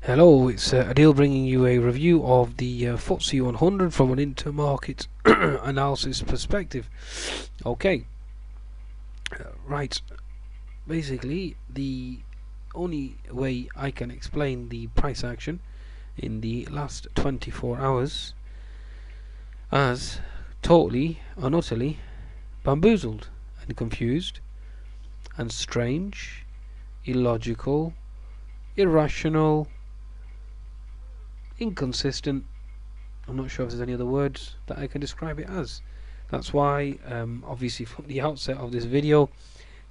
Hello, it's Adil bringing you a review of the FTSE 100 from an intermarket analysis perspective. Okay, right. Basically, the only way I can explain the price action in the last 24 hours as totally and utterly bamboozled and confused and strange, illogical, irrational, inconsistent. I'm not sure if there's any other words that I can describe it as. That's why, obviously, from the outset of this video,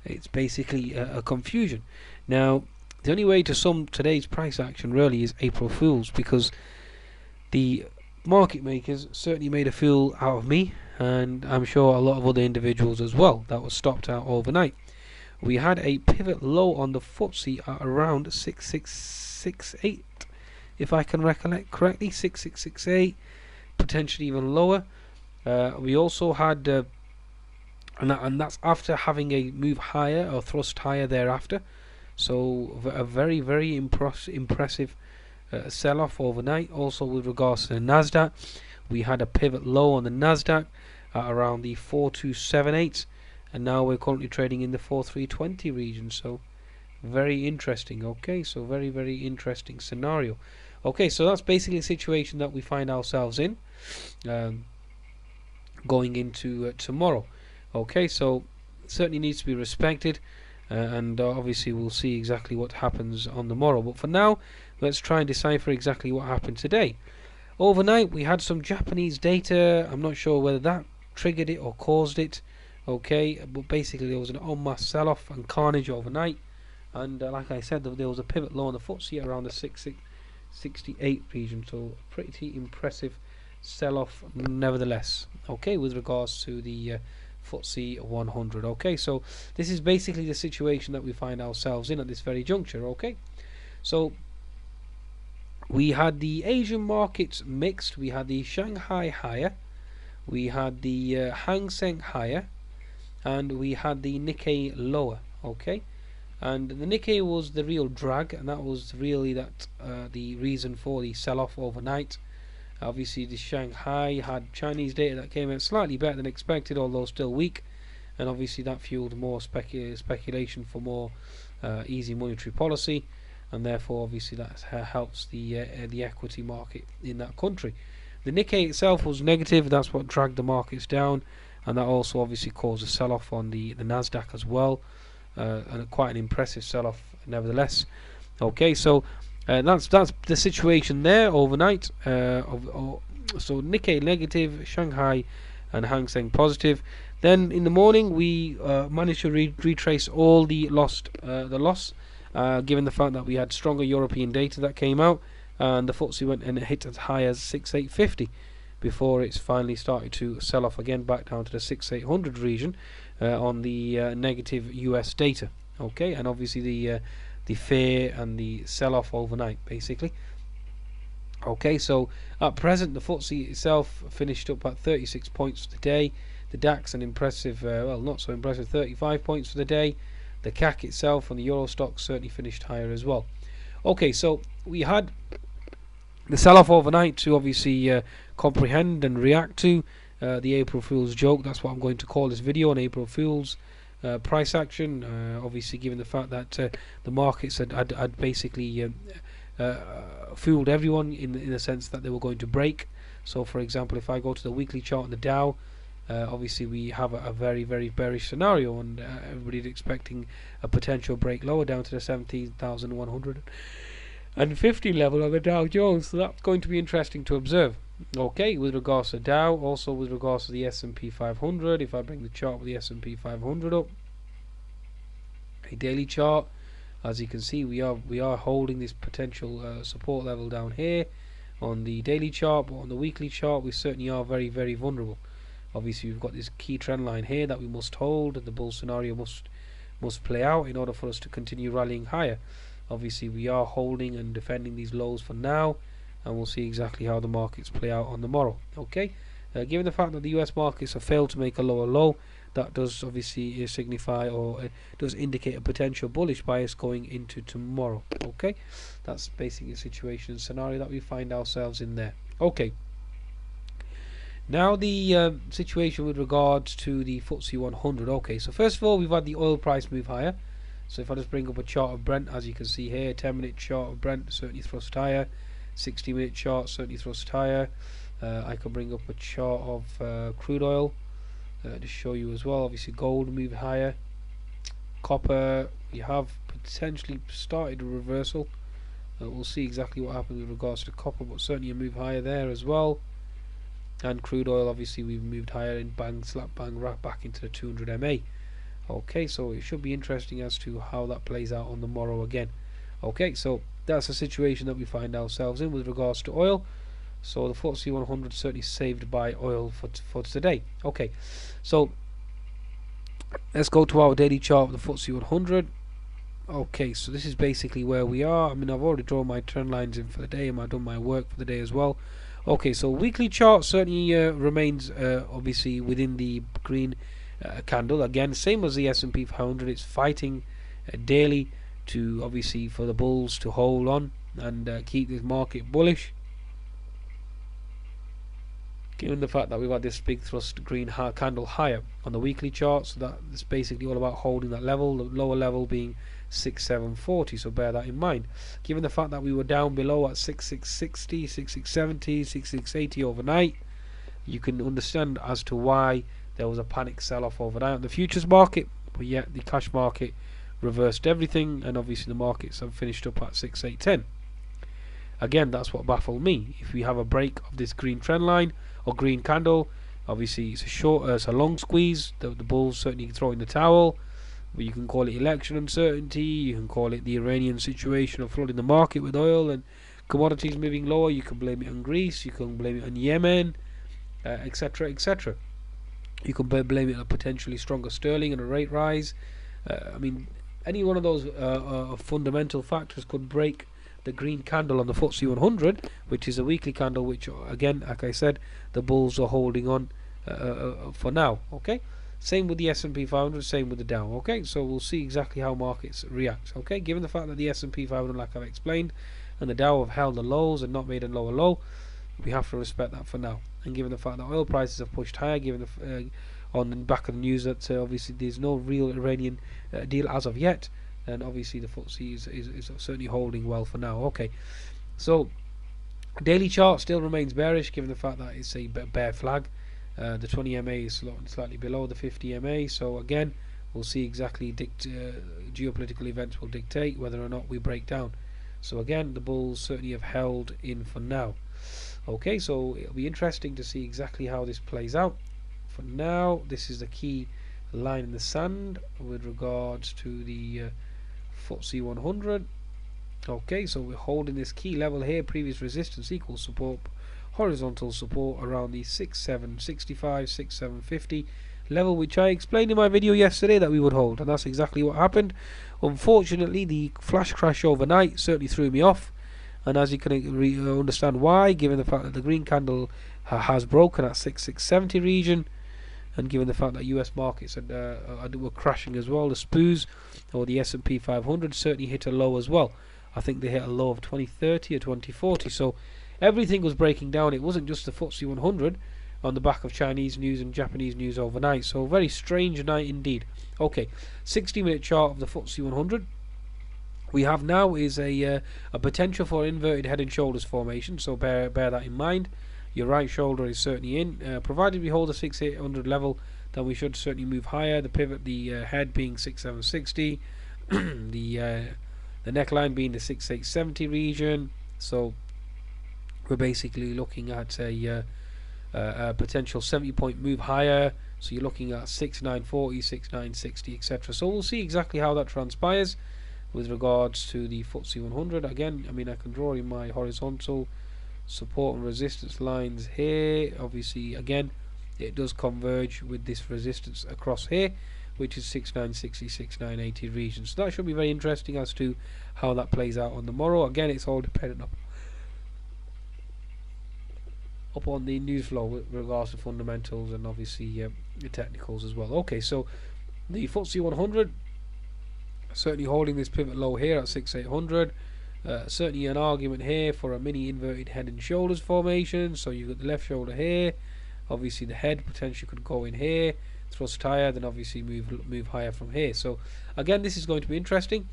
it's basically a confusion. Now, the only way to sum today's price action really is April Fools, because the market makers certainly made a fool out of me, and I'm sure a lot of other individuals as well. That was stopped out overnight. We had a pivot low on the FTSE at around 6668, if I can recollect correctly, 6668, potentially even lower. We also had, and that's after having a move higher or thrust higher thereafter. So a very, very impressive sell-off overnight. Also with regards to the Nasdaq, we had a pivot low on the Nasdaq at around the 4278, and now we're currently trading in the 4320 region. So very interesting. Okay, so very, very interesting scenario. Okay, so that's basically the situation that we find ourselves in going into tomorrow. Okay, so it certainly needs to be respected, and obviously we'll see exactly what happens on tomorrow. But for now, let's try and decipher exactly what happened today. Overnight, we had some Japanese data. I'm not sure whether that triggered it or caused it. Okay, but basically there was an en masse sell-off and carnage overnight, and like I said, there was a pivot low on the FTSE around the 68 region. So pretty impressive sell-off nevertheless. Okay, with regards to the FTSE 100. Okay, so this is basically the situation that we find ourselves in at this very juncture. Okay, so we had the Asian markets mixed. We had the Shanghai higher, we had the Hang Seng higher, and we had the Nikkei lower. Okay, and the Nikkei was the real drag, and that was really the reason for the sell-off overnight. Obviously, the Shanghai had Chinese data that came out slightly better than expected, although still weak, and obviously that fueled more speculation for more easy monetary policy, and therefore obviously that helps the equity market in that country. The Nikkei itself was negative. That's what dragged the markets down, and that also obviously caused a sell-off on the Nasdaq as well, and quite an impressive sell-off nevertheless. Okay, so that's the situation there overnight. So Nikkei negative, Shanghai and Hang Seng positive. Then in the morning we managed to retrace all the loss, given the fact that we had stronger European data that came out, and the FTSE went and hit as high as 6850 before it's finally started to sell off again back down to the 6800 region on the negative US data. Okay, and obviously the fear and the sell-off overnight basically. Okay, so at present the FTSE itself finished up at 36 points for the day. The DAX an impressive, well, not so impressive, 35 points for the day. The CAC itself and the Euro Stoxx certainly finished higher as well. Okay, so we had the sell-off overnight to obviously comprehend and react to the April Fool's joke. That's what I'm going to call this video, on April Fool's price action. Obviously, given the fact that the markets had basically fooled everyone in the sense that they were going to break. So, for example, if I go to the weekly chart on the Dow, obviously we have a very, very bearish scenario, and everybody's expecting a potential break lower down to the 17,150 level on the Dow Jones. So that's going to be interesting to observe. Okay, with regards to Dow, also with regards to the S&P 500, if I bring the chart with the S&P 500 up, a daily chart, as you can see, we are holding this potential support level down here on the daily chart, but on the weekly chart we certainly are very, very vulnerable. Obviously we've got this key trend line here that we must hold, and the bull scenario must play out in order for us to continue rallying higher. Obviously we are holding and defending these lows for now, and we'll see exactly how the markets play out on tomorrow. Okay, given the fact that the US markets have failed to make a lower low, that does obviously signify, or does indicate a potential bullish bias going into tomorrow. Okay, that's basically the situation and scenario that we find ourselves in there. Okay, now the situation with regards to the FTSE 100. Okay, so first of all, we've had the oil price move higher. So if I just bring up a chart of Brent, as you can see here, 10-minute chart of Brent certainly thrust higher, 60-minute chart certainly thrust higher. I can bring up a chart of crude oil to show you as well. Obviously gold moved higher. Copper, we have potentially started a reversal. We'll see exactly what happens with regards to copper, but certainly a move higher there as well. And crude oil, obviously we've moved higher and bang, slap bang, right back into the 200 MA. Okay, so it should be interesting as to how that plays out on the morrow again. Okay, so that's the situation that we find ourselves in with regards to oil. So the FTSE 100 certainly saved by oil for today. Okay, so let's go to our daily chart of the FTSE 100. Okay, so this is basically where we are. I mean, I've already drawn my trend lines in for the day, and I've done my work for the day as well. Okay, so weekly chart certainly remains obviously within the green candle. Again, same as the S&P 500, it's fighting daily to obviously for the bulls to hold on and keep this market bullish. Given the fact that we've had this big thrust green candle higher on the weekly chart, so that's basically all about holding that level, the lower level being 6740, so bear that in mind. Given the fact that we were down below at 6660, 6670, 6680 overnight, you can understand as to why there was a panic sell-off overnight on the futures market, but yet the cash market reversed everything, and obviously the markets have finished up at 6810. Again, that's what baffled me. If we have a break of this green trend line or green candle, obviously it's a long squeeze. The bulls certainly throwing the towel. But you can call it election uncertainty. You can call it the Iranian situation of flooding the market with oil and commodities moving lower. You can blame it on Greece. You can blame it on Yemen, etc., etc. You can blame it on a potentially stronger sterling and a rate rise. I mean, any one of those fundamental factors could break the green candle on the FTSE 100, which is a weekly candle, which again, like I said, the bulls are holding on for now. Okay, same with the S&P 500, same with the Dow. Okay, so we'll see exactly how markets react. Okay, given the fact that the S&P 500, like I've explained, and the Dow have held the lows and not made a lower low, we have to respect that for now. And given the fact that oil prices have pushed higher, given the on the back of the news that obviously there's no real Iranian deal as of yet, and obviously the FTSE is certainly holding well for now. Okay, so daily chart still remains bearish, given the fact that it's a bear flag. The 20 MA is slightly below the 50 MA, so again we'll see exactly geopolitical events will dictate whether or not we break down. So again, the bulls certainly have held in for now. Okay, so it'll be interesting to see exactly how this plays out. For now, this is the key line in the sand with regards to the FTSE 100. Okay, so we're holding this key level here, previous resistance equals support, horizontal support around the 6765, 6750 level, which I explained in my video yesterday that we would hold, and that's exactly what happened. Unfortunately, the flash crash overnight certainly threw me off, and as you can understand why, given the fact that the green candle has broken at 6670 region, and given the fact that US markets were crashing as well. The SPOOs or the S&P 500 certainly hit a low as well. I think they hit a low of 2030 or 2040, so everything was breaking down. It wasn't just the FTSE 100 on the back of Chinese news and Japanese news overnight, so a very strange night indeed. Okay, 60-minute chart of the FTSE 100 we have now is a potential for inverted head and shoulders formation, so bear that in mind. Your right shoulder is certainly in, provided we hold the 6800 level, then we should certainly move higher. The pivot, the head being 6760, the neckline being the 6870 region. So we're basically looking at a potential 70-point move higher. So you're looking at 6940, 6960, etc. So we'll see exactly how that transpires with regards to the FTSE 100. Again, I mean, I can draw in my horizontal support and resistance lines here. Obviously, again, it does converge with this resistance across here, which is 6960, 6980 region. So that should be very interesting as to how that plays out on the morrow. Again, it's all dependent up on the news flow with regards to fundamentals and obviously the technicals as well. Okay, so the FTSE 100 certainly holding this pivot low here at 6800. Certainly an argument here for a mini inverted head and shoulders formation. So you've got the left shoulder here, obviously the head potentially could go in here, thrust higher, then obviously move higher from here. So again, this is going to be interesting.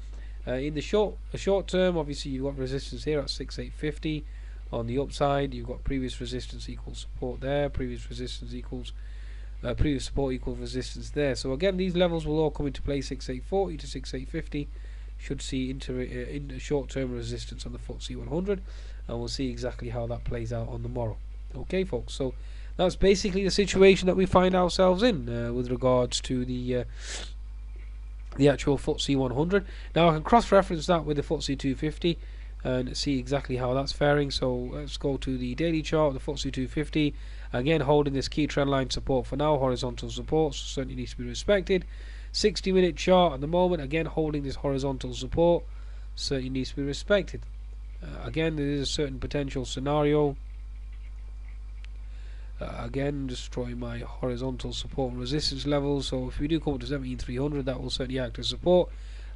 In the short term, obviously you've got resistance here at 6850 on the upside. You've got previous resistance equals support there, previous resistance equals previous support equals resistance there. So again, these levels will all come into play. 6840 to 6850 should see into short-term resistance on the FTSE 100, and we'll see exactly how that plays out on the morrow. Okay, folks. So that's basically the situation that we find ourselves in with regards to the actual FTSE 100. Now I can cross-reference that with the FTSE 250 and see exactly how that's faring. So let's go to the daily chart, the FTSE 250, again holding this key trend line support for now, horizontal support, so certainly needs to be respected. 60-minute chart at the moment, again holding this horizontal support, certainly needs to be respected. Again, there is a certain potential scenario. Again, destroying my horizontal support and resistance levels. So if we do come up to 17,300, that will certainly act as support,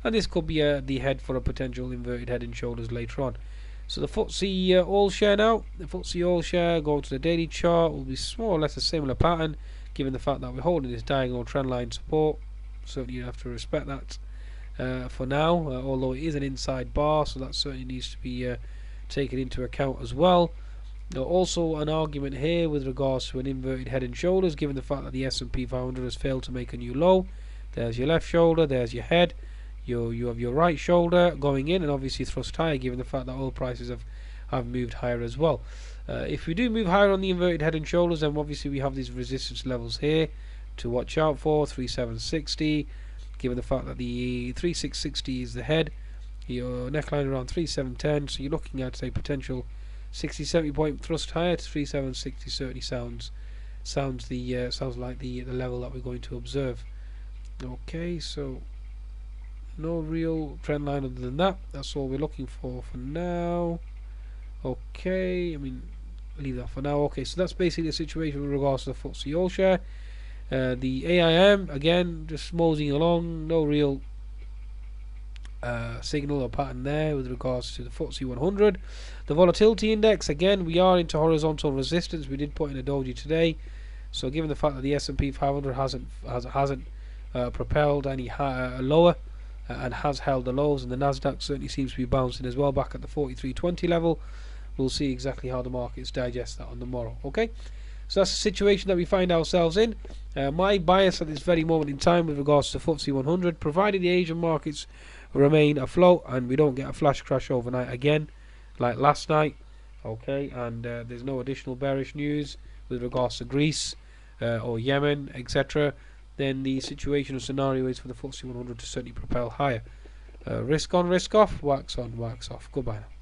and this could be the head for a potential inverted head and shoulders later on. So the FTSE all share now, the FTSE all share, go to the daily chart, will be more or less a similar pattern, given the fact that we're holding this diagonal trend line support. Certainly you have to respect that for now, although it is an inside bar, so that certainly needs to be taken into account as well. Now, also an argument here with regards to an inverted head and shoulders, given the fact that the S&P 500 has failed to make a new low. There's your left shoulder, there's your head, you have your right shoulder going in, and obviously thrust higher, given the fact that oil prices have moved higher as well. If we do move higher on the inverted head and shoulders, then obviously we have these resistance levels here to watch out for, 3760, given the fact that the 3660 is the head, your neckline around 3710, so you're looking at a potential 60-70 point thrust higher to 3760. Certainly sounds like the level that we're going to observe. Okay, so no real trend line other than that. That's all we're looking for now. Okay, I mean, leave that for now. Okay, so that's basically the situation with regards to the FTSE all share. The AIM, again, just moseying along, no real signal or pattern there with regards to the FTSE 100. The volatility index, again, we are into horizontal resistance. We did put in a doji today, so given the fact that the S&P 500 hasn't propelled any lower and has held the lows, and the Nasdaq certainly seems to be bouncing as well back at the 4320 level, we'll see exactly how the markets digest that on the morrow. Okay, so that's the situation that we find ourselves in. My bias at this very moment in time with regards to FTSE 100, provided the Asian markets remain afloat and we don't get a flash crash overnight again like last night, okay, and there's no additional bearish news with regards to Greece or Yemen, etc., then the situation or scenario is for the FTSE 100 to certainly propel higher. Risk on, risk off, wax on, wax off. Goodbye now.